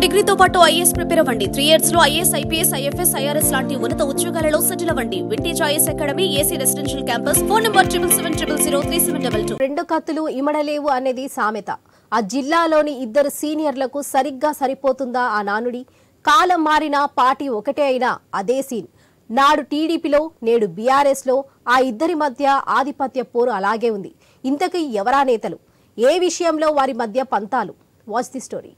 డిగ్రీతో పాటు IAS prepare అవ్వండి. 3 years లో ఐఏఎస్, ఐపీఎస్, ఐఎఫ్ఎస్, ఐఆర్ఎస్ లాంటి ఉన్నత ఉద్యోగాలలో సెటిల్ అవ్వండి. Vintage IAS academy, AC residential campus. Phone number 7770033722. రెండు కత్తులు ఇమడలేవు అనేది సామెత. ఆ జిల్లాలోని ఇద్దరు సీనియర్లకు సరిగ్గా సరిపోతుందా ఆ నానుడి? కాలం మారినా పార్టీ ఒకటే అయినా అదే సీన్. నాడు టీడీపీలో, నేడు బీఆర్ఎస్ లో ఆ ఇద్దరి మధ్య ఆధిపత్య పోరు అలాగే ఉంది. ఇంతకీ ఎవరా నేతలు? ఏ విషయంలో వారి మధ్య పంతాలు? Watch the story.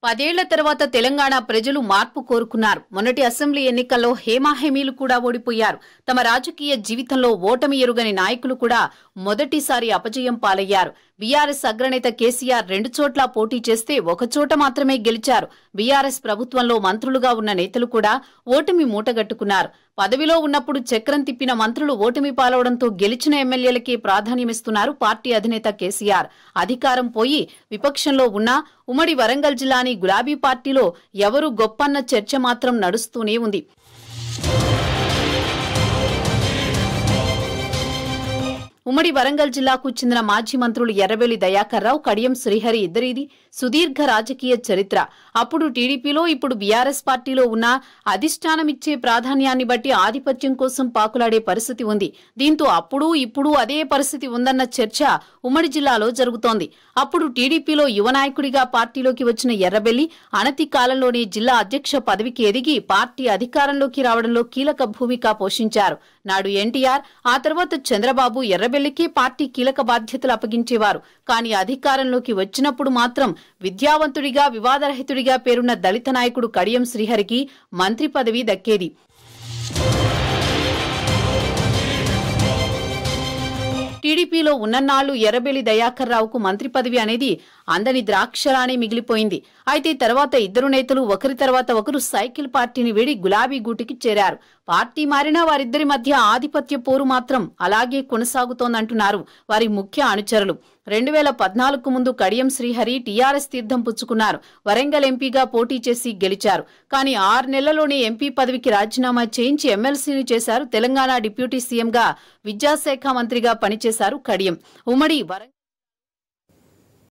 పదేళ్ల తర్వాత తెలంగాణ ప్రజలు మార్పు కోరుకున్నారు. మొన్నటి అసెంబ్లీ ఎన్నికల్లో హేమాహేమీలు కూడా ఓడిపోయారు. తమ రాజకీయ జీవితంలో ఓటమి ఎరుగని నాయకులు కూడా మొదటిసారి అపజయం పాలయ్యారు. బీఆర్ఎస్ అగ్రనేత కేసీఆర్ 2 చోట్ల పోటీ చేస్తే 1 చోట మాత్రమే గెలిచారు. బీఆర్ఎస్ ప్రభుత్వంలో మంత్రులుగా ఉన్న నేతలు కూడా ఓటమి మూటగట్టుకున్నారు. పదవిలో ఉన్నప్పుడు చక్రం తిప్పిన మంత్రులు ఓటమి పాలవడంతో గెలిచిన ఎమ్మెల్యేలకే ప్రాధాన్యమిస్తున్నారు పార్టీ అధినేత కేసీఆర్. అధికారం పోయి విపక్షంలో ఉన్నా ఉమ్మడి వరంగల్ జిల్లాని గులాబీ పార్టీలో ఎవరు గొప్పన్న చర్చ మాత్రం నడుస్తూనే ఉంది. ఉమ్మడి వరంగల్ జిల్లాకు చెందిన మాజీ మంత్రులు ఎర్రబెల్లి దయాకర్ రావు, కడియం శ్రీహరి ఇద్దరిది సుదీర్ఘ రాజకీయ చరిత్ర. అప్పుడు టీడీపీలో, ఇప్పుడు బీఆర్ఎస్ పార్టీలో ఉన్న అధిష్టానమిచ్చే ప్రాధాన్యాన్ని బట్టి ఆధిపత్యం కోసం పాకులాడే పరిస్థితి ఉంది. దీంతో అప్పుడు ఇప్పుడు అదే పరిస్థితి ఉందన్న చర్చ ఉమ్మడి జిల్లాలో జరుగుతోంది. అప్పుడు టీడీపీలో యువ నాయకుడిగా పార్టీలోకి వచ్చిన ఎర్రబెల్లి అనతి కాలంలోనే జిల్లా అధ్యక్ష పదవికి ఎదిగి పార్టీ అధికారంలోకి రావడంలో కీలక భూమిక పోషించారు. నాడు ఎన్టీఆర్, ఆ తర్వాత చంద్రబాబు ఎర్రబెల్లికి పార్టీ కీలక బాధ్యతలు అప్పగించేవారు. కానీ అధికారంలోకి వచ్చినప్పుడు మాత్రం విద్యావంతుడిగా, వివాదరహితుడిగా పేరున్న దళిత నాయకుడు కడియం శ్రీహరికి మంత్రి పదవి దక్కేది. టీడీపీలో ఉన్నన్నాళ్లు ఎర్రబెల్లి దయాకర్ రావుకు మంత్రి పదవి అనేది అందని ద్రాక్షరానే మిగిలిపోయింది. అయితే తర్వాత ఇద్దరు నేతలు ఒకరి తర్వాత ఒకరు సైకిల్ పార్టీని వీడి గులాబీ గూటికి చేరారు. పార్టీ మారినా వారిద్దరి మధ్య ఆధిపత్య పోరు మాత్రం అలాగే కొనసాగుతోందంటున్నారు వారి ముఖ్య అనుచరులు. 2014 ముందు కడియం శ్రీహరి టీఆర్ఎస్ తీర్థం పుచ్చుకున్నారు. వరంగల్ ఎంపీగా పోటీ చేసి గెలిచారు. కానీ 6 నెలల్లోనే ఎంపీ పదవికి రాజీనామా చేయించి ఎమ్మెల్సీని చేశారు. తెలంగాణ డిప్యూటీ సీఎంగా, విద్యాశాఖ మంత్రిగా పనిచేశారు కడియం. ఉమ్మడి